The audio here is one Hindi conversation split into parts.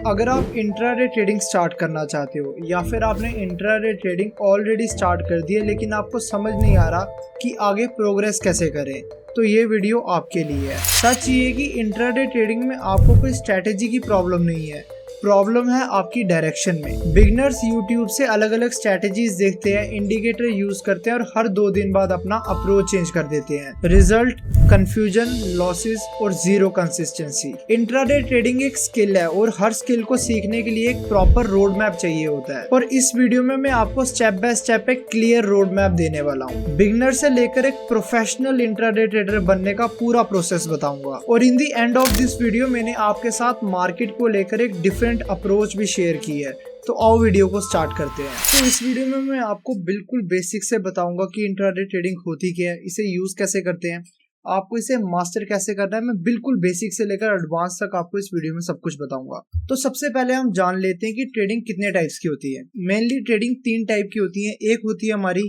अगर आप इंट्राडे ट्रेडिंग स्टार्ट करना चाहते हो या फिर आपने इंट्राडे ट्रेडिंग ऑलरेडी स्टार्ट कर दी है लेकिन आपको समझ नहीं आ रहा कि आगे प्रोग्रेस कैसे करें, तो ये वीडियो आपके लिए है। सच ये है कि इंट्राडे ट्रेडिंग में आपको कोई स्ट्रेटेजी की प्रॉब्लम नहीं है, प्रॉब्लम है आपकी डायरेक्शन में। बिगनर्स यूट्यूब से अलग अलग स्ट्रेटेजीज देखते हैं, इंडिकेटर यूज करते हैं और हर 2 दिन बाद अपना अप्रोच चेंज कर देते हैं। रिजल्ट कंफ्यूजन, लॉसेस और जीरो कंसिस्टेंसी। इंट्राडे ट्रेडिंग एक स्किल है और हर स्किल को सीखने के लिए एक प्रॉपर रोड मैप चाहिए होता है, और इस वीडियो में मैं आपको स्टेप बाय स्टेप एक क्लियर रोड मैप देने वाला हूँ। बिगनर से लेकर एक प्रोफेशनल इंट्राडे ट्रेडर बनने का पूरा प्रोसेस बताऊंगा, और इन दी एंड ऑफ दिस वीडियो मैंने आपके साथ मार्केट को लेकर एक डिफरेंट अप्रोच भी शेयर की है। तो आओ वीडियो को स्टार्ट करते हैं। तो इस वीडियो में मैं आपको बिल्कुल बेसिक से बताऊंगा कि इंट्राडे ट्रेडिंग होती क्या है, इसे यूज कैसे करते हैं, आपको इसे मास्टर कैसे करना है। मैं बिल्कुल बेसिक से लेकर एडवांस तक आपको इस वीडियो में सब कुछ बताऊंगा। तो सबसे पहले हम जान लेते हैं कि ट्रेडिंग कितने टाइप्स की होती है। मेनली ट्रेडिंग 3 टाइप की होती है। एक होती है हमारी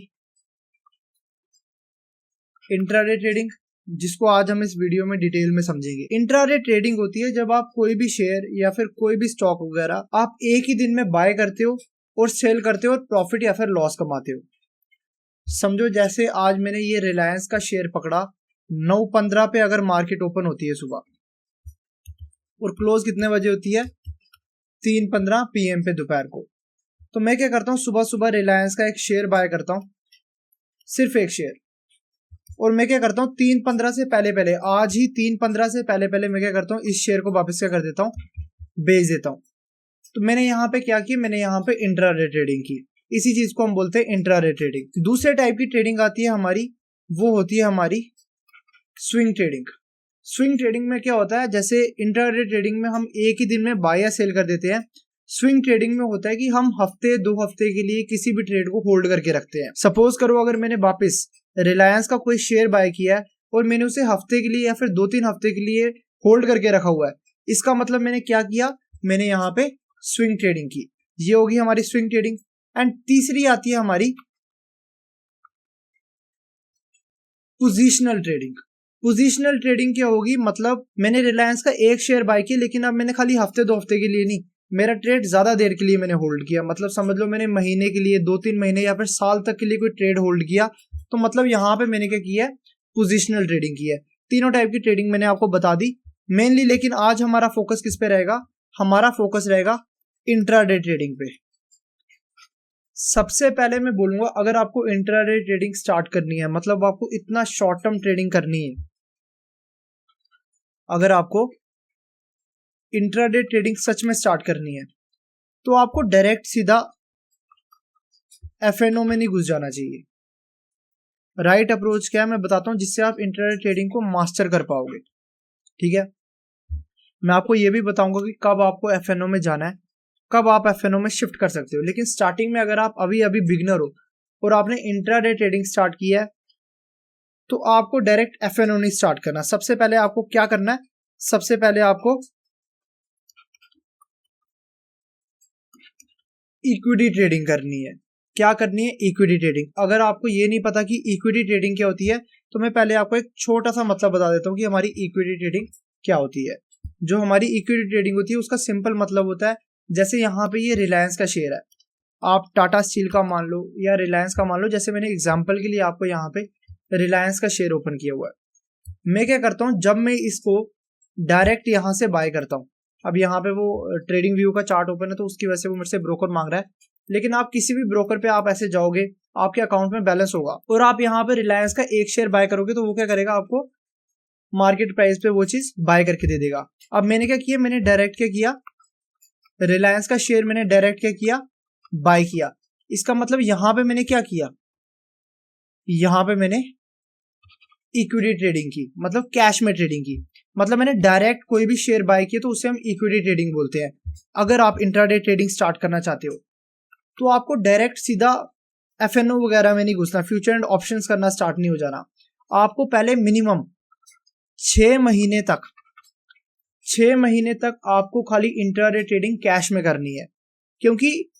इंट्राडे ट्रेडिंग, जिसको आज हम इस वीडियो में डिटेल में समझेंगे। इंट्राडे ट्रेडिंग होती है जब आप कोई भी शेयर या फिर कोई भी स्टॉक वगैरह आप एक ही दिन में बाय करते हो और सेल करते हो और प्रॉफिट या फिर लॉस कमाते हो। समझो जैसे आज मैंने ये रिलायंस का शेयर पकड़ा 9:15 पे, अगर मार्केट ओपन होती है सुबह और क्लोज कितने बजे होती है 3:15 PM पे दोपहर को, तो मैं क्या करता हूँ सुबह सुबह रिलायंस का एक शेयर बाय करता हूँ, सिर्फ एक शेयर। और मैं क्या करता हूँ 3:15 से पहले पहले, आज ही 3:15 से पहले पहले मैं क्या करता हूँ इस शेयर को वापस क्या कर देता हूँ, बेच देता हूँ। तो मैंने यहाँ पे क्या किया, मैंने यहाँ पे इंट्राडे ट्रेडिंग की। इसी चीज को हम बोलते हैं इंट्राडे ट्रेडिंग। दूसरे टाइप की ट्रेडिंग आती है हमारी, वो होती है हमारी स्विंग ट्रेडिंग। स्विंग ट्रेडिंग में क्या होता है, जैसे इंट्राडे ट्रेडिंग में हम एक ही दिन में बाय या सेल कर देते हैं, स्विंग ट्रेडिंग में होता है कि हम हफ्ते 2 हफ्ते के लिए किसी भी ट्रेड को होल्ड करके रखते हैं। सपोज करो अगर मैंने वापस रिलायंस का कोई शेयर बाय किया है और मैंने उसे हफ्ते के लिए या फिर 2-3 हफ्ते के लिए होल्ड करके रखा हुआ है, इसका मतलब मैंने क्या किया, मैंने यहाँ पे स्विंग ट्रेडिंग की। ये होगी हमारी स्विंग ट्रेडिंग। एंड तीसरी आती है हमारी पोजिशनल ट्रेडिंग। पोजिशनल ट्रेडिंग क्या होगी, मतलब मैंने रिलायंस का एक शेयर बाय किया लेकिन अब मैंने खाली हफ्ते 2 हफ्ते के लिए नहीं, मेरा ट्रेड ज्यादा देर के लिए मैंने होल्ड किया। मतलब समझ लो मैंने महीने के लिए, 2-3 महीने या फिर साल तक के लिए कोई ट्रेड होल्ड किया, तो मतलब यहाँ पे मैंने क्या किया है, पोजिशनल ट्रेडिंग की है। तीनों टाइप की ट्रेडिंग मैंने आपको बता दी मेनली, लेकिन आज हमारा फोकस किस पे रहेगा, हमारा फोकस रहेगा इंट्राडे ट्रेडिंग पे। सबसे पहले मैं बोलूंगा अगर आपको इंट्राडे ट्रेडिंग स्टार्ट करनी है, मतलब आपको इतना शॉर्ट टर्म ट्रेडिंग करनी है, अगर आपको इंट्राडे ट्रेडिंग सच में स्टार्ट करनी है, तो आपको डायरेक्ट सीधा एफएनओ में नहीं घुस जाना चाहिए। राइट अप्रोच क्या है मैं बताता हूं, जिससे आप इंट्राडे ट्रेडिंग को मास्टर कर पाओगे। ठीक है, मैं आपको यह भी बताऊंगा कि कब आपको एफएनओ में जाना है, कब आप एफएनओ में शिफ्ट कर सकते हो। लेकिन स्टार्टिंग में अगर आप अभी अभी बिगिनर हो और आपने इंट्राडे ट्रेडिंग स्टार्ट किया है, तो आपको डायरेक्ट एफएनओ नहीं स्टार्ट करना। सबसे पहले आपको क्या करना है, सबसे पहले आपको इक्विटी ट्रेडिंग करनी है। क्या करनी है, इक्विटी ट्रेडिंग। अगर आपको ये नहीं पता कि इक्विटी ट्रेडिंग क्या होती है, तो मैं पहले आपको एक छोटा सा मतलब बता देता हूँ कि हमारी इक्विटी ट्रेडिंग क्या होती है। जो हमारी इक्विटी ट्रेडिंग होती है उसका सिंपल मतलब होता है, जैसे यहाँ पे ये रिलायंस का शेयर है, आप टाटा स्टील का मान लो या रिलायंस का मान लो, जैसे मैंने एग्जाम्पल के लिए आपको यहाँ पे रिलायंस का शेयर ओपन किया हुआ है। मैं क्या करता हूँ, जब मैं इसको डायरेक्ट यहाँ से बाय करता हूँ, अब यहाँ पे वो ट्रेडिंग व्यू का चार्ट ओपन है तो उसकी वजह से वो मेरे से ब्रोकर मांग रहा है, लेकिन आप किसी भी ब्रोकर पे आप ऐसे जाओगे, आपके अकाउंट में बैलेंस होगा और आप यहाँ पे रिलायंस का एक शेयर बाय करोगे, तो वो क्या करेगा, आपको मार्केट प्राइस पे वो चीज बाय करके दे देगा। अब मैंने क्या किया, मैंने डायरेक्ट क्या किया, रिलायंस का शेयर मैंने डायरेक्ट क्या किया, बाय किया। इसका मतलब यहाँ पे मैंने क्या किया, यहाँ पे मैंने इक्विटी ट्रेडिंग की, मतलब कैश में ट्रेडिंग की। मतलब मैंने डायरेक्ट कोई भी शेयर बाय किया तो उसे हम इक्विटी ट्रेडिंग बोलते हैं। अगर आप इंट्राडे ट्रेडिंग स्टार्ट करना चाहते हो तो आपको डायरेक्ट सीधा एफएनओ वगैरह में नहीं घुसना, फ्यूचर एंड ऑप्शंस करना स्टार्ट नहीं हो जाना। आपको पहले मिनिमम 6 महीने तक आपको खाली इंट्राडे ट्रेडिंग कैश में करनी है। क्योंकि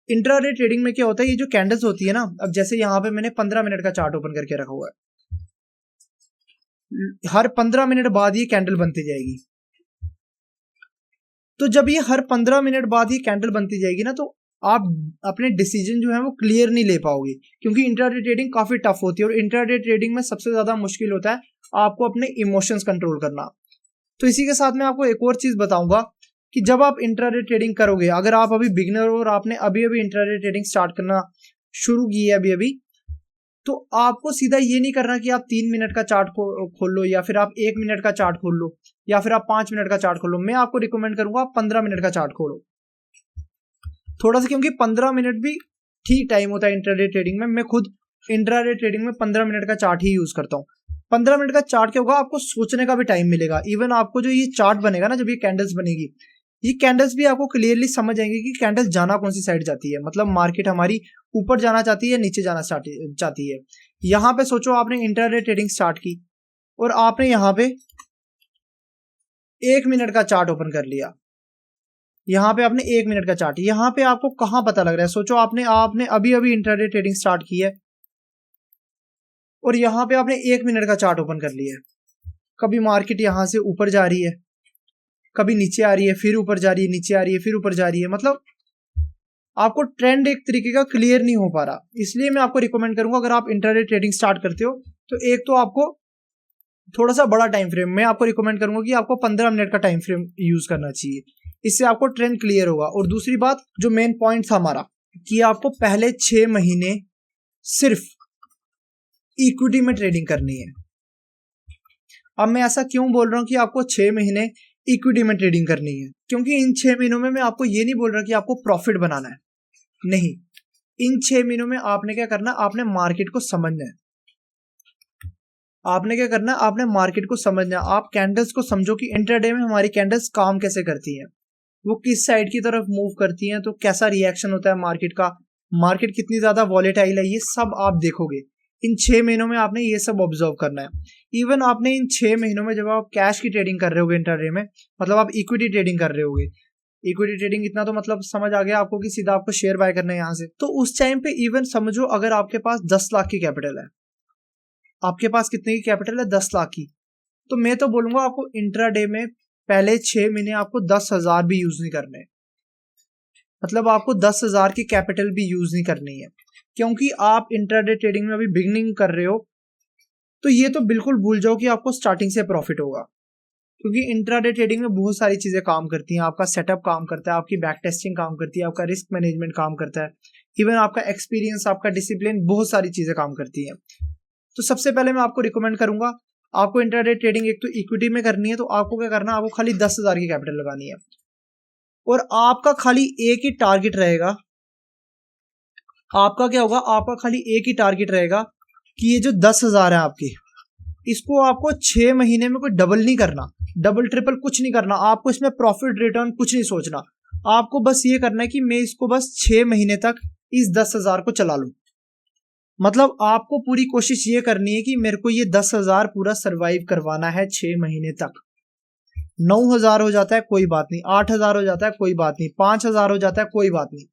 इंट्राडे ट्रेडिंग में क्या होता है, ये जो कैंडल्स होती है ना, अब जैसे यहाँ पे मैंने 15 मिनट का चार्ट ओपन करके रखा हुआ है, हर 15 मिनट बाद ये कैंडल बनती जाएगी। तो जब ये हर 15 मिनट बाद ये कैंडल बनती जाएगी ना, तो आप अपने डिसीजन जो है वो क्लियर नहीं ले पाओगे, क्योंकि इंट्राडे ट्रेडिंग काफी टफ होती है। और इंट्राडे ट्रेडिंग में सबसे ज्यादा मुश्किल होता है आपको अपने इमोशंस कंट्रोल करना। तो इसी के साथ मैं आपको एक और चीज बताऊंगा कि जब आप इंट्राडे ट्रेडिंग करोगे, अगर आप अभी बिगिनर हो और आपने अभी अभी इंट्राडे ट्रेडिंग स्टार्ट करना शुरू की है अभी अभी, तो आपको सीधा ये नहीं करना कि आप 3 मिनट का चार्ट खोल लो, या फिर आप 1 मिनट का चार्ट खोल लो, या फिर आप 5 मिनट का चार्ट खोल लो। मैं आपको रिकमेंड करूंगा आप 15 मिनट का चार्ट खोलो थोड़ा सा, क्योंकि 15 मिनट भी ठीक टाइम होता है इंट्राडे ट्रेडिंग में। मैं खुद इंट्राडे ट्रेडिंग में 15 मिनट का चार्ट ही यूज करता हूँ। 15 मिनट का चार्ट क्या होगा, आपको सोचने का भी टाइम मिलेगा। इवन आपको जो ये चार्ट बनेगा ना, जब ये कैंडल्स बनेगी, ये कैंडल्स भी आपको क्लियरली समझ आएंगे कि कैंडल्स जाना कौन सी साइड चाहती है, मतलब मार्केट हमारी ऊपर जाना चाहती है, नीचे जाना चाहती है। यहाँ पे सोचो आपने इंट्राडे ट्रेडिंग स्टार्ट की और आपने यहाँ पे 1 मिनट का चार्ट ओपन कर लिया। यहाँ पे आपने 1 मिनट का चार्ट, यहाँ पे आपको कहाँ पता लग रहा है, सोचो आपने अभी अभी इंट्राडे ट्रेडिंग स्टार्ट की है और यहाँ पे आपने 1 मिनट का चार्ट ओपन कर लिया है। कभी मार्केट यहाँ से ऊपर जा रही है, कभी नीचे आ रही है, फिर ऊपर जा रही है, नीचे आ रही है, फिर ऊपर जा रही है। मतलब आपको ट्रेंड एक तरीके का क्लियर नहीं हो पा रहा। इसलिए मैं आपको रिकमेंड करूंगा, अगर आप इंट्राडे ट्रेडिंग स्टार्ट करते हो तो एक तो आपको थोड़ा सा बड़ा टाइम फ्रेम, मैं आपको रिकमेंड करूंगा कि आपको 15 मिनट का टाइम फ्रेम यूज करना चाहिए, इससे आपको ट्रेंड क्लियर होगा। और दूसरी बात, जो मेन पॉइंट था हमारा, कि आपको पहले 6 महीने सिर्फ इक्विटी में ट्रेडिंग करनी है। अब मैं ऐसा क्यों बोल रहा हूं कि आपको 6 महीने इक्विटी में ट्रेडिंग करनी है, क्योंकि इन 6 महीनों में मैं आपको ये नहीं बोल रहा कि आपको प्रॉफिट बनाना है, नहीं। इन 6 महीनों में आपने क्या करना, आपने मार्केट को समझना है। आपने क्या करना, आपने मार्केट को समझना है। आप कैंडल्स को समझो कि इंट्राडे में हमारी कैंडल्स काम कैसे करती हैं, वो किस साइड की तरफ मूव करती हैं, तो कैसा रिएक्शन होता है मार्केट का, मार्केट कितनी ज्यादा वॉलेटाइल है, ये सब आप देखोगे। इन 6 महीनों में आपने ये सब ऑब्जर्व करना है। इवन आपने इन 6 महीनों में जब आप कैश की ट्रेडिंग कर रहे होगे इंट्राडे में, मतलब आप इक्विटी ट्रेडिंग कर रहे होगे, इक्विटी ट्रेडिंग इतना तो मतलब समझ आ गया आपको कि सीधा आपको शेयर बाय करना है यहाँ से, तो उस टाइम पे इवन समझो अगर आपके पास 10 लाख की कैपिटल है, आपके पास कितने की कैपिटल है, 10 लाख की, तो मैं तो बोलूंगा आपको इंट्राडे में पहले 6 महीने आपको 10,000 भी यूज नहीं करने, मतलब आपको 10,000 की कैपिटल भी यूज नहीं करनी है, क्योंकि आप इंट्राडे ट्रेडिंग में अभी बिगनिंग कर रहे हो। तो ये तो बिल्कुल भूल जाओ कि आपको स्टार्टिंग से प्रॉफिट होगा, क्योंकि इंट्राडे ट्रेडिंग में बहुत सारी चीजें काम करती हैं। आपका सेटअप काम करता है, आपकी बैक टेस्टिंग काम करती है, आपका रिस्क मैनेजमेंट काम करता है, इवन आपका एक्सपीरियंस, आपका डिसिप्लिन, बहुत सारी चीजें काम करती हैं। तो सबसे पहले मैं आपको रिकमेंड करूंगा, आपको इंट्राडे ट्रेडिंग एक तो इक्विटी में करनी है, तो आपको क्या करना है, आपको खाली 10,000 की कैपिटल लगानी है और आपका खाली एक ही टारगेट रहेगा। आपका क्या होगा, आपका खाली एक ही टारगेट रहेगा कि ये जो 10,000 है आपके, इसको आपको 6 महीने में कोई डबल नहीं करना, डबल ट्रिपल कुछ नहीं करना। आपको इसमें प्रॉफिट रिटर्न कुछ नहीं सोचना, आपको बस ये करना है कि मैं इसको बस 6 महीने तक इस 10,000 को चला लूं। मतलब आपको पूरी कोशिश ये करनी है कि मेरे को ये 10,000 पूरा सरवाइव करवाना है 6 महीने तक। 9,000 हो जाता है कोई बात नहीं, 8,000 हो जाता है कोई बात नहीं, 5,000 हो जाता है कोई बात नहीं,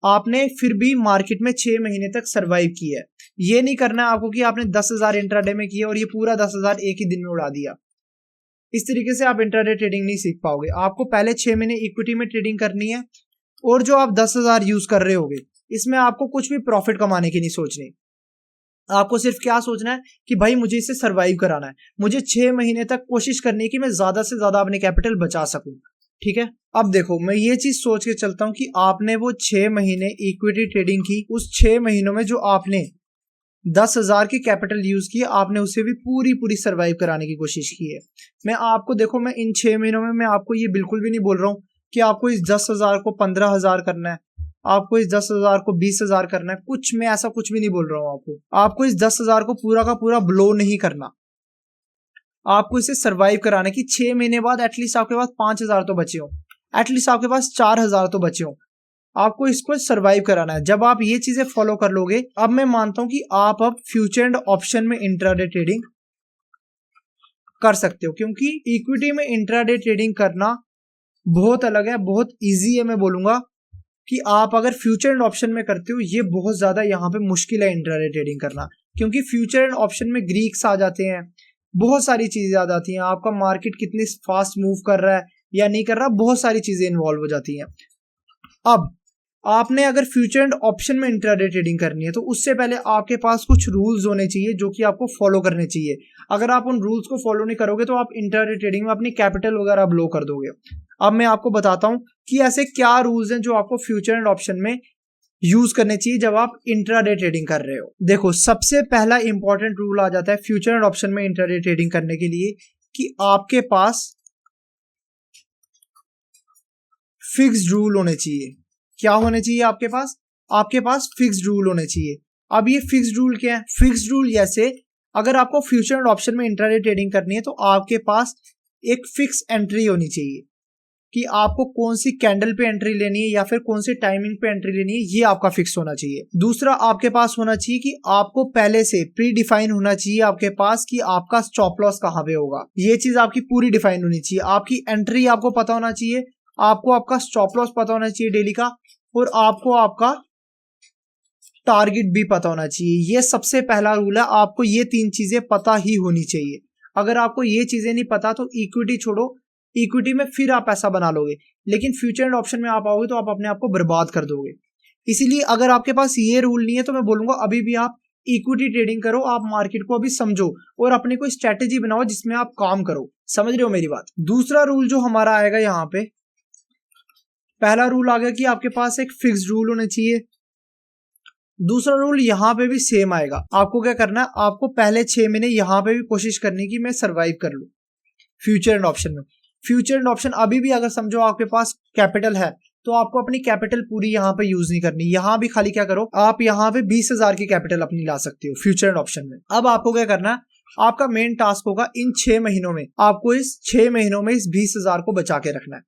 आपने फिर भी मार्केट में 6 महीने तक सरवाइव किया है। ये नहीं करना है आपको कि आपने 10,000 इंट्राडे में किया और ये पूरा 10,000 एक ही दिन में उड़ा दिया। इस तरीके से आप इंट्राडे ट्रेडिंग नहीं सीख पाओगे। आपको पहले 6 महीने इक्विटी में ट्रेडिंग करनी है, और जो आप 10,000 यूज कर रहे होगे, इसमें आपको कुछ भी प्रॉफिट कमाने की नहीं सोचनी। आपको सिर्फ क्या सोचना है कि भाई मुझे इसे सरवाइव कराना है, मुझे 6 महीने तक कोशिश करनी है कि मैं ज्यादा से ज्यादा अपने कैपिटल बचा सकूं। ठीक है, अब देखो मैं ये चीज सोच के चलता हूं कि आपने वो 6 महीने इक्विटी ट्रेडिंग की, उस 6 महीनों में जो आपने 10,000 की कैपिटल यूज की, आपने उसे भी पूरी पूरी सरवाइव कराने की कोशिश की है। मैं आपको देखो, मैं इन 6 महीनों में मैं आपको ये बिल्कुल भी नहीं बोल रहा हूँ कि आपको इस 10,000 को 15,000 करना है, आपको इस 10,000 को 20,000 करना है, कुछ मैं ऐसा कुछ भी नहीं बोल रहा हूँ। आपको इस 10,000 को पूरा का पूरा ब्लो नहीं करना, आपको इसे सरवाइव कराना कि 6 महीने बाद एटलीस्ट आपके पास 5,000 तो बचे हो, एटलीस्ट आपके पास 4,000 तो बचे हो। आपको इसको सरवाइव कराना है। जब आप ये चीजें फॉलो कर लोगे, अब मैं मानता हूं कि आप अब फ्यूचर एंड ऑप्शन में इंट्राडे ट्रेडिंग कर सकते हो, क्योंकि इक्विटी में इंट्राडे ट्रेडिंग करना बहुत अलग है, बहुत इजी है। मैं बोलूंगा कि आप अगर फ्यूचर एंड ऑप्शन में करते हो, ये बहुत ज्यादा यहाँ पे मुश्किल है इंट्राडे ट्रेडिंग करना, क्योंकि फ्यूचर एंड ऑप्शन में ग्रीक्स आ जाते हैं, बहुत सारी चीजें आ जाती हैं। आपका मार्केट कितनी फास्ट मूव कर रहा है, या नहीं कर रहा, बहुत सारी चीजें इन्वॉल्व हो जाती हैं। अब आपने अगर फ्यूचर एंड ऑप्शन में इंट्राडे ट्रेडिंग करनी है तो उससे पहले आपके पास कुछ रूल्स होने चाहिए जो कि आपको फॉलो करने चाहिए। अगर आप उन रूल्स को फॉलो नहीं करोगे तो आप इंट्राडे ट्रेडिंग में अपनी कैपिटल वगैरह ब्लो कर दोगे। अब मैं आपको बताता हूं कि ऐसे क्या रूल्स हैं जो आपको फ्यूचर एंड ऑप्शन में यूज करने चाहिए जब आप इंट्राडे ट्रेडिंग कर रहे हो। देखो, सबसे पहला इंपॉर्टेंट रूल आ जाता है फ्यूचर एंड ऑप्शन में इंट्राडे ट्रेडिंग करने के लिए कि आपके पास फिक्स्ड रूल होने चाहिए। क्या होने चाहिए आपके पास? आपके पास फिक्स्ड रूल होने चाहिए। अब ये फिक्स्ड रूल क्या है? फिक्स्ड रूल जैसे अगर आपको फ्यूचर एंड ऑप्शन में इंट्राडे ट्रेडिंग करनी है तो आपके पास एक फिक्स एंट्री होनी चाहिए कि आपको कौन सी कैंडल पे एंट्री लेनी है या फिर कौन सी टाइमिंग पे एंट्री लेनी है, ये आपका फिक्स होना चाहिए। दूसरा आपके पास होना चाहिए कि आपको पहले से प्री डिफाइन होना चाहिए आपके पास कि आपका स्टॉप लॉस कहाँ पे होगा। ये चीज आपकी पूरी डिफाइन होनी चाहिए। आपकी एंट्री आपको पता होना चाहिए, आपको आपका स्टॉप लॉस पता होना चाहिए डेली का, और आपको आपका टारगेट भी पता होना चाहिए। ये सबसे पहला रूल है, आपको ये 3 चीजें पता ही होनी चाहिए। अगर आपको ये चीजें नहीं पता तो इक्विटी छोड़ो, इक्विटी में फिर आप पैसा बना लोगे, लेकिन फ्यूचर एंड ऑप्शन में आप आओगे तो आप अपने आप को बर्बाद कर दोगे। इसीलिए अगर आपके पास ये रूल नहीं है तो मैं बोलूंगा अभी भी आप इक्विटी ट्रेडिंग करो, आप मार्केट को अभी समझो और अपनी कोई स्ट्रेटेजी बनाओ जिसमें आप काम करो। समझ रहे हो मेरी बात? दूसरा रूल जो हमारा आएगा यहाँ पे, पहला रूल आ गया कि आपके पास एक फिक्स रूल होना चाहिए। दूसरा रूल यहां पे भी सेम आएगा। आपको क्या करना है? आपको पहले 6 महीने यहां पे भी कोशिश करनी कि मैं सरवाइव कर लूं फ्यूचर एंड ऑप्शन में। फ्यूचर एंड ऑप्शन अभी भी अगर समझो आपके पास कैपिटल है तो आपको अपनी कैपिटल पूरी यहाँ पे यूज नहीं करनी। यहां भी खाली क्या करो, आप यहाँ पे 20,000 की कैपिटल अपनी ला सकते हो फ्यूचर एंड ऑप्शन में। अब आपको क्या करना है? आपका मेन टास्क होगा इन 6 महीनों में आपको इस 6 महीनों में इस 20,000 को बचा के रखना है।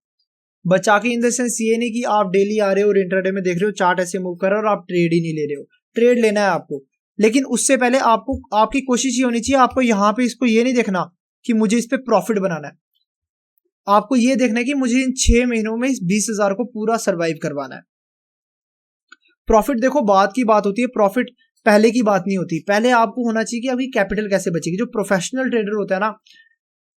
बचा के इन द सेंस ये नहीं कि आप डेली आ रहे हो और इंट्राडे में देख रहे हो चार्ट ऐसे मूव कर रहा है और आप ट्रेड ही नहीं ले रहे हो। ट्रेड लेना है आपको, लेकिन उससे पहले आपको आपकी कोशिश ये होनी चाहिए, आपको यहाँ पे इसको ये नहीं देखना कि मुझे इस पे प्रॉफिट बनाना है। आपको ये देखना है कि मुझे इन 6 महीनों में इस 20,000 को पूरा सर्वाइव करवाना है। प्रॉफिट देखो बाद की बात होती है, प्रॉफिट पहले की बात नहीं होती। पहले आपको होना चाहिए कि आपकी कैपिटल कैसे बचेगी। जो प्रोफेशनल ट्रेडर होता है ना,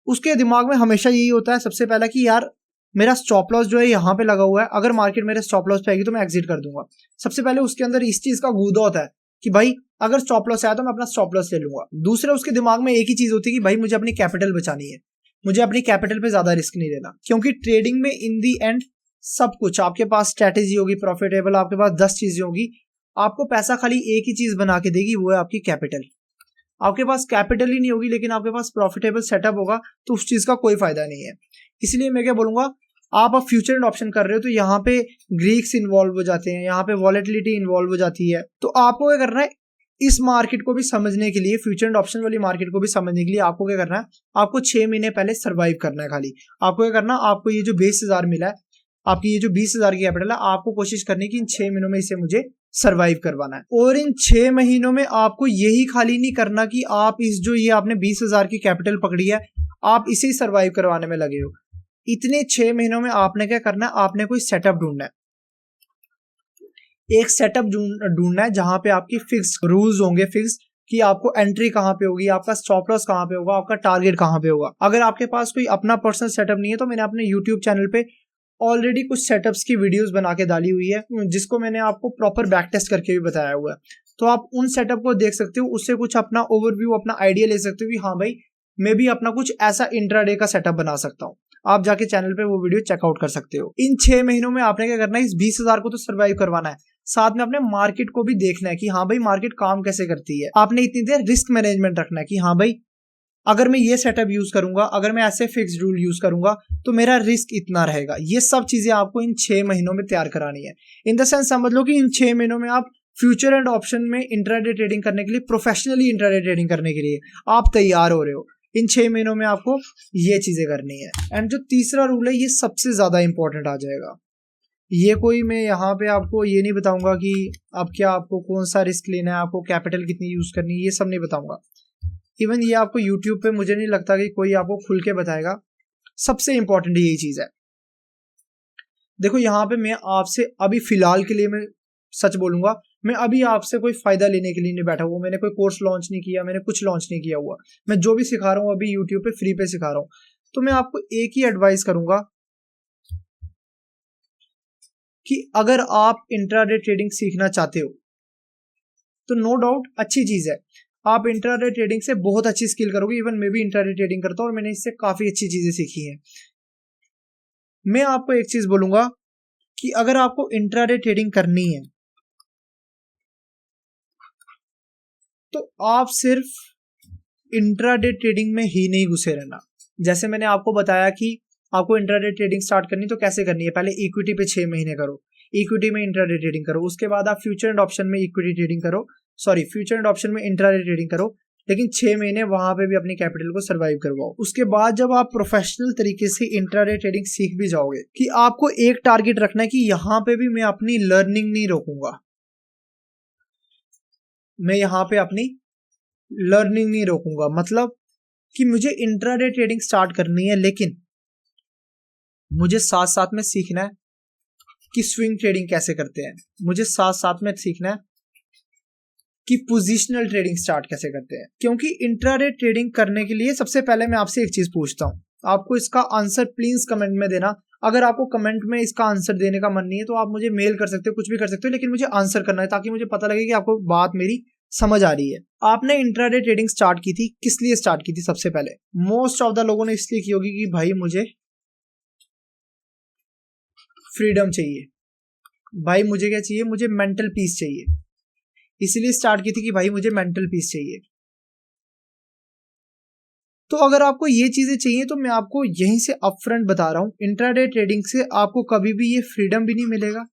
उसके दिमाग में हमेशा यही होता है सबसे पहला कि यार मेरा स्टॉप लॉस जो है यहाँ पे लगा हुआ है, अगर मार्केट मेरे स्टॉप लॉस पे आएगी तो मैं एग्जिट कर दूंगा। सबसे पहले उसके अंदर इस चीज का गूदा होता है कि भाई अगर स्टॉप लॉस आया तो मैं अपना स्टॉप लॉस ले लूंगा। दूसरा उसके दिमाग में एक ही चीज होती है कि भाई मुझे अपनी कैपिटल बचानी है, मुझे अपनी कैपिटल पे ज्यादा रिस्क नहीं लेना। क्योंकि ट्रेडिंग में इन दी एंड सब कुछ आपके पास स्ट्रेटेजी होगी, प्रॉफिटेबल आपके पास 10 चीजें होगी, आपको पैसा खाली एक ही चीज बना के देगी, वो है आपकी कैपिटल। आपके पास कैपिटल ही नहीं होगी लेकिन आपके पास प्रॉफिटेबल सेटअप होगा तो उस चीज का कोई फायदा नहीं है। इसलिए मैं क्या बोलूंगा, आप अब फ्यूचर एंड ऑप्शन कर रहे हो तो यहाँ पे ग्रीक्स इन्वॉल्व हो जाते हैं, यहाँ पे वॉलेटिलिटी इन्वॉल्व हो जाती है। तो आपको क्या करना है, इस मार्केट को भी समझने के लिए, फ्यूचर एंड ऑप्शन वाली मार्केट को भी समझने के लिए आपको क्या करना है, आपको 6 महीने पहले सर्वाइव करना है। खाली आपको क्या करना, आपको ये जो 20,000 मिला है, आपकी ये जो 20,000 की कैपिटल है, आपको कोशिश करनी कि इन 6 महीनों में इसे मुझे सर्वाइव करवाना है। और इन 6 महीनों में आपको यही खाली नहीं करना कि आप इस जो ये आपने 20,000 की कैपिटल पकड़ी है आप इसे ही सर्वाइव करवाने में लगे हो। इतने 6 महीनों में आपने क्या करना है, आपने कोई सेटअप ढूंढना है, एक सेटअप ढूंढना है जहां पे आपकी फिक्स रूल्स होंगे, फिक्स कि आपको एंट्री कहां पे होगी, आपका स्टॉप लॉस कहां पे होगा, आपका टारगेट कहां पे होगा। अगर आपके पास कोई अपना पर्सनल सेटअप नहीं है तो मैंने अपने यूट्यूब चैनल पे ऑलरेडी कुछ सेटअप्स की वीडियोस बना के डाली हुई है जिसको मैंने आपको प्रॉपर बैक टेस्ट करके भी बताया हुआ है। तो आप उन सेटअप को देख सकते हो, उससे कुछ अपना ओवरव्यू, अपना आइडिया ले सकते हो कि हाँ भाई मैं भी अपना कुछ ऐसा इंट्राडे का सेटअप बना सकता हूँ। आप जाके चैनल पे वो वीडियो चेकआउट कर सकते हो। इन 6 महीनों में आपने क्या करना है, इस 20,000 को तो सर्वाइव करवाना है, साथ में अपने मार्केट को भी देखना है कि हाँ भाई मार्केट काम कैसे करती है। आपने इतनी देर रिस्क मैनेजमेंट रखना है कि हाँ भाई अगर मैं ये सेटअप यूज करूंगा, अगर मैं ऐसे फिक्स्ड रूल यूज करूंगा तो मेरा रिस्क इतना रहेगा। ये सब चीजें आपको इन 6 महीनों में तैयार करानी है। इन द सेंस समझ लो कि इन 6 महीनों में आप फ्यूचर एंड ऑप्शन में इंट्राडे ट्रेडिंग करने के लिए, प्रोफेशनली इंट्राडे ट्रेडिंग करने के लिए आप तैयार हो रहे हो। इन 6 महीनों में आपको ये चीजें करनी है। एंड जो तीसरा रूल है ये सबसे ज्यादा इंपॉर्टेंट आ जाएगा। ये कोई मैं यहाँ पे आपको ये नहीं बताऊंगा कि अब क्या आपको कौन सा रिस्क लेना है, आपको कैपिटल कितनी यूज करनी है, ये सब नहीं बताऊंगा। इवन ये आपको यूट्यूब पे मुझे नहीं लगता कि कोई आपको खुल के बताएगा। सबसे इंपॉर्टेंट यही चीज है। देखो यहाँ पे मैं आपसे अभी फिलहाल के लिए मैं सच बोलूंगा, मैं अभी आपसे कोई फायदा लेने के लिए नहीं बैठा हुआ। मैंने कोई कोर्स लॉन्च नहीं किया, मैंने कुछ लॉन्च नहीं किया हुआ। मैं जो भी सिखा रहा हूँ अभी यूट्यूब पे फ्री पे सिखा रहा हूँ। तो मैं आपको एक ही एडवाइस करूंगा कि अगर आप इंट्राडे ट्रेडिंग सीखना चाहते हो तो नो डाउट अच्छी चीज है, आप इंट्राडे ट्रेडिंग से बहुत अच्छी स्किल करोगे। इवन मैं भी इंट्राडे ट्रेडिंग करता हूं और मैंने इससे काफी अच्छी चीजें सीखी हैं। मैं आपको एक चीज बोलूंगा कि अगर आपको इंट्राडे ट्रेडिंग करनी है तो आप सिर्फ इंट्राडे ट्रेडिंग में ही नहीं घुसे रहना। जैसे मैंने आपको बताया कि आपको इंट्राडे ट्रेडिंग स्टार्ट करनी तो कैसे करनी है, पहले इक्विटी पे 6 महीने करो, इक्विटी में इंट्राडे ट्रेडिंग करो, उसके बाद आप फ्यूचर एंड ऑप्शन में इक्विटी ट्रेडिंग करो, सॉरी फ्यूचर एंड ऑप्शन में इंट्राडे ट्रेडिंग करो, लेकिन 6 महीने वहां पे भी अपनी कैपिटल को सर्वाइव करवाओ। उसके बाद जब आप प्रोफेशनल तरीके से इंट्राडे ट्रेडिंग सीख भी जाओगे कि आपको एक टारगेट रखना है कि यहाँ पे भी मैं अपनी लर्निंग नहीं रोकूंगा, मैं यहाँ पे अपनी लर्निंग नहीं रोकूंगा, मतलब कि मुझे इंट्राडे ट्रेडिंग स्टार्ट करनी है लेकिन मुझे साथ साथ में सीखना है कि स्विंग ट्रेडिंग कैसे करते हैं, मुझे साथ साथ में सीखना है कि पोजिशनल ट्रेडिंग स्टार्ट कैसे करते हैं। क्योंकि इंट्राडे ट्रेडिंग करने के लिए सबसे पहले मैं आपसे एक चीज पूछता हूं, आपको इसका आंसर प्लीज कमेंट में देना। अगर आपको कमेंट में इसका आंसर देने का मन नहीं है तो आप मुझे मेल कर सकते हो, कुछ भी कर सकते हो, लेकिन मुझे आंसर करना है ताकि मुझे पता लगे कि आपको बात मेरी समझ आ रही है। आपने इंट्राडे ट्रेडिंग स्टार्ट की थी, किस लिए स्टार्ट की थी? सबसे पहले मोस्ट ऑफ द लोगों ने इसलिए की होगी कि भाई मुझे फ्रीडम चाहिए, भाई मुझे क्या चाहिए, मुझे मेंटल पीस चाहिए, इसलिए स्टार्ट की थी कि भाई मुझे मेंटल पीस चाहिए। तो अगर आपको ये चीजें चाहिए तो मैं आपको यहीं से अपफ्रंट बता रहा हूं, इंट्राडे ट्रेडिंग से आपको कभी भी ये फ्रीडम भी नहीं मिलेगा।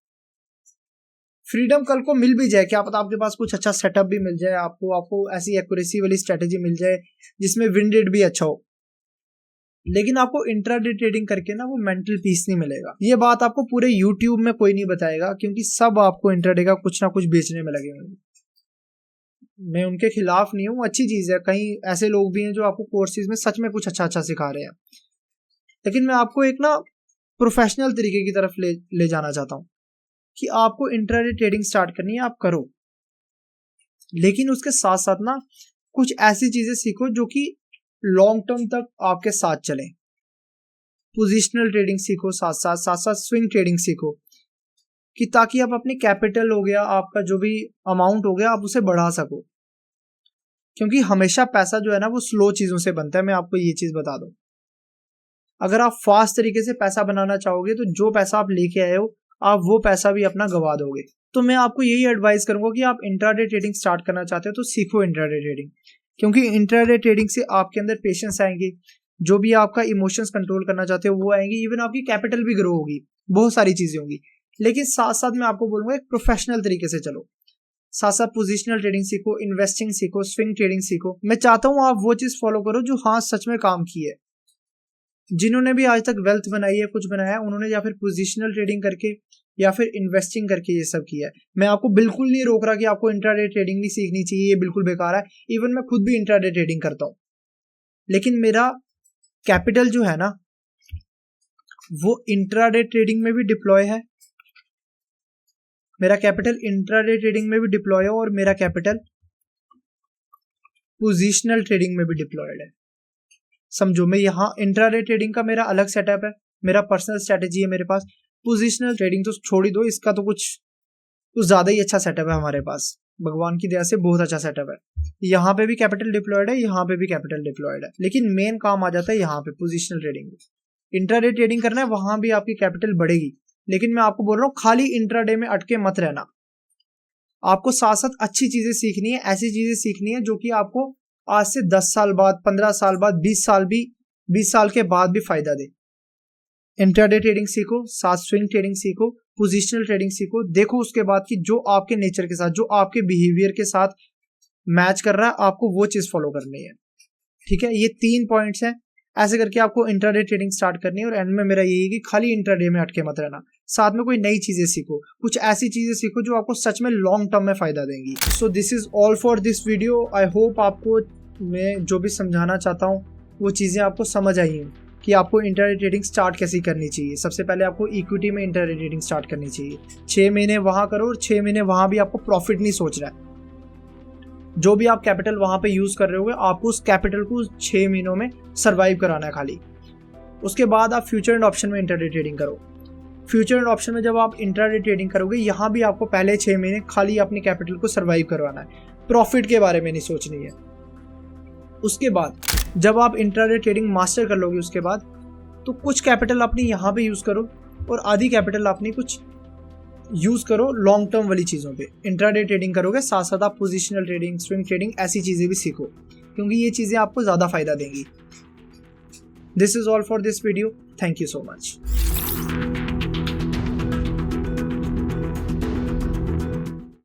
फ्रीडम कल को मिल भी जाए, क्या पता आपके पास कुछ अच्छा सेटअप भी मिल जाए, आपको ऐसी एक्यूरेसी वाली स्ट्रेटेजी मिल जाए जिसमें विन रेट भी अच्छा हो, लेकिन आपको इंट्राडे ट्रेडिंग करके ना वो मेंटल पीस नहीं मिलेगा। ये बात आपको पूरे यूट्यूब में कोई नहीं बताएगा क्योंकि सब आपको इंट्राडे का कुछ ना कुछ बेचने में लगे होंगे। मैं उनके खिलाफ नहीं हूँ, अच्छी चीज है, कहीं ऐसे लोग भी हैं जो आपको कोर्सेज में सच में कुछ अच्छा अच्छा सिखा रहे हैं, लेकिन मैं आपको एक ना प्रोफेशनल तरीके की तरफ ले जाना चाहता हूँ कि आपको इंट्राडे ट्रेडिंग स्टार्ट करनी है, आप करो, लेकिन उसके साथ साथ ना कुछ ऐसी चीजें सीखो जो कि लॉन्ग टर्म तक आपके साथ चले। पोजिशनल ट्रेडिंग सीखो, साथ साथ स्विंग ट्रेडिंग सीखो, कि ताकि आप अपनी कैपिटल हो गया, आपका जो भी अमाउंट हो गया, आप उसे बढ़ा सको। क्योंकि हमेशा पैसा जो है ना वो स्लो चीजों से बनता है, मैं आपको ये चीज बता दूं। अगर आप फास्ट तरीके से पैसा बनाना चाहोगे तो जो पैसा आप लेके आए हो आप वो पैसा भी अपना गवा दोगे। तो मैं आपको यही एडवाइस करूंगा कि आप इंट्राडे ट्रेडिंग स्टार्ट करना चाहते हो तो सीखो इंट्राडे ट्रेडिंग, क्योंकि इंट्राडे ट्रेडिंग से आपके अंदर पेशेंस आएंगे, जो भी आपका इमोशंस कंट्रोल करना चाहते हो वो आएंगे, इवन आपकी कैपिटल भी ग्रो होगी, बहुत सारी चीजें होंगी। लेकिन साथ साथ मैं आपको बोलूंगा एक प्रोफेशनल तरीके से चलो, साथ साथ पोजिशनल ट्रेडिंग सीखो, इन्वेस्टिंग सीखो, स्विंग ट्रेडिंग सीखो। मैं चाहता हूं आप वो चीज फॉलो करो जो हाँ सच में काम की है। जिन्होंने भी आज तक वेल्थ बनाई है, कुछ बनाया है, उन्होंने या फिर पोजिशनल ट्रेडिंग करके या फिर इन्वेस्टिंग करके ये सब किया है। मैं आपको बिल्कुल नहीं रोक रहा कि आपको इंट्राडे ट्रेडिंग नहीं सीखनी चाहिए, ये बिल्कुल बेकार है। इवन मैं खुद भी इंट्राडे ट्रेडिंग करता हूं, लेकिन मेरा कैपिटल जो है ना वो इंट्राडे ट्रेडिंग में भी डिप्लॉय है, मेरा कैपिटल इंट्राडे ट्रेडिंग में भी डिप्लॉय है और मेरा कैपिटल पोजिशनल ट्रेडिंग में भी डिप्लॉयड है। समझो, मैं यहाँ इंट्राडे ट्रेडिंग का मेरा अलग सेटअप है, मेरा पर्सनल स्ट्रेटेजी है मेरे पास। पोजिशनल ट्रेडिंग तो छोड़ ही दो, इसका तो कुछ ज्यादा ही अच्छा सेटअप है हमारे पास, भगवान की दया से बहुत अच्छा सेटअप है। यहाँ पे भी कैपिटल डिप्लॉयड है, यहाँ पे भी कैपिटल डिप्लॉयड है, लेकिन मेन काम आ जाता है यहाँ पे पोजिशनल ट्रेडिंग। इंट्राडे ट्रेडिंग करना है वहां भी आपकी कैपिटल बढ़ेगी, लेकिन मैं आपको बोल रहा हूँ खाली इंट्राडे में अटके मत रहना। आपको साथ साथ अच्छी चीजें सीखनी है, ऐसी चीजें सीखनी है जो कि आपको आज से 10 साल बाद, 15 साल बाद, 20 साल के बाद भी फायदा दे। इंट्राडे ट्रेडिंग सीखो, साथ स्विंग ट्रेडिंग सीखो, पोजिशनल ट्रेडिंग सीखो। देखो उसके बाद कि जो आपके नेचर के साथ, जो आपके बिहेवियर के साथ मैच कर रहा है, आपको वो चीज फॉलो करनी है। ठीक है, ये 3 पॉइंट्स हैं। ऐसे करके आपको इंट्राडे ट्रेडिंग स्टार्ट करनी है और एंड में मेरा यही है कि खाली इंट्राडे में अटके मत रहना, साथ में कोई नई चीजें सीखो, कुछ ऐसी चीजें सीखो जो आपको सच में लॉन्ग टर्म में फायदा देंगी। So this is all for this video. I hope आपको मैं जो भी समझाना चाहता हूँ वो चीजें आपको समझ आई हैं कि आपको इंट्राडे ट्रेडिंग स्टार्ट कैसे करनी चाहिए। सबसे पहले आपको इक्विटी में इंट्राडे ट्रेडिंग स्टार्ट करनी चाहिए। 6 महीने वहां करो और 6 महीने वहां भी आपको प्रॉफिट नहीं सोच रहा है। जो भी आप कैपिटल वहां पे यूज कर रहे होगे, आपको उस कैपिटल को 6 महीनों में सर्वाइव कराना है खाली। उसके बाद आप फ्यूचर एंड ऑप्शन में इंट्राडे ट्रेडिंग करो। फ्यूचर ऑप्शन में जब आप इंट्राडे ट्रेडिंग करोगे, यहाँ भी आपको पहले 6 महीने खाली अपनी कैपिटल को सर्वाइव करवाना है, प्रॉफिट के बारे में नहीं सोचनी है। उसके बाद जब आप इंट्राडे ट्रेडिंग मास्टर कर लोगे, उसके बाद तो कुछ कैपिटल अपनी यहाँ पे यूज़ करो और आधी कैपिटल अपनी कुछ यूज़ करो लॉन्ग टर्म वाली चीज़ों पे। इंट्राडे ट्रेडिंग करोगे, साथ साथ आप पोजिशनल ट्रेडिंग, स्विंग ट्रेडिंग, ऐसी चीज़ें भी सीखो, क्योंकि ये चीज़ें आपको ज़्यादा फायदा देंगी। This is all for this video. Thank you so much.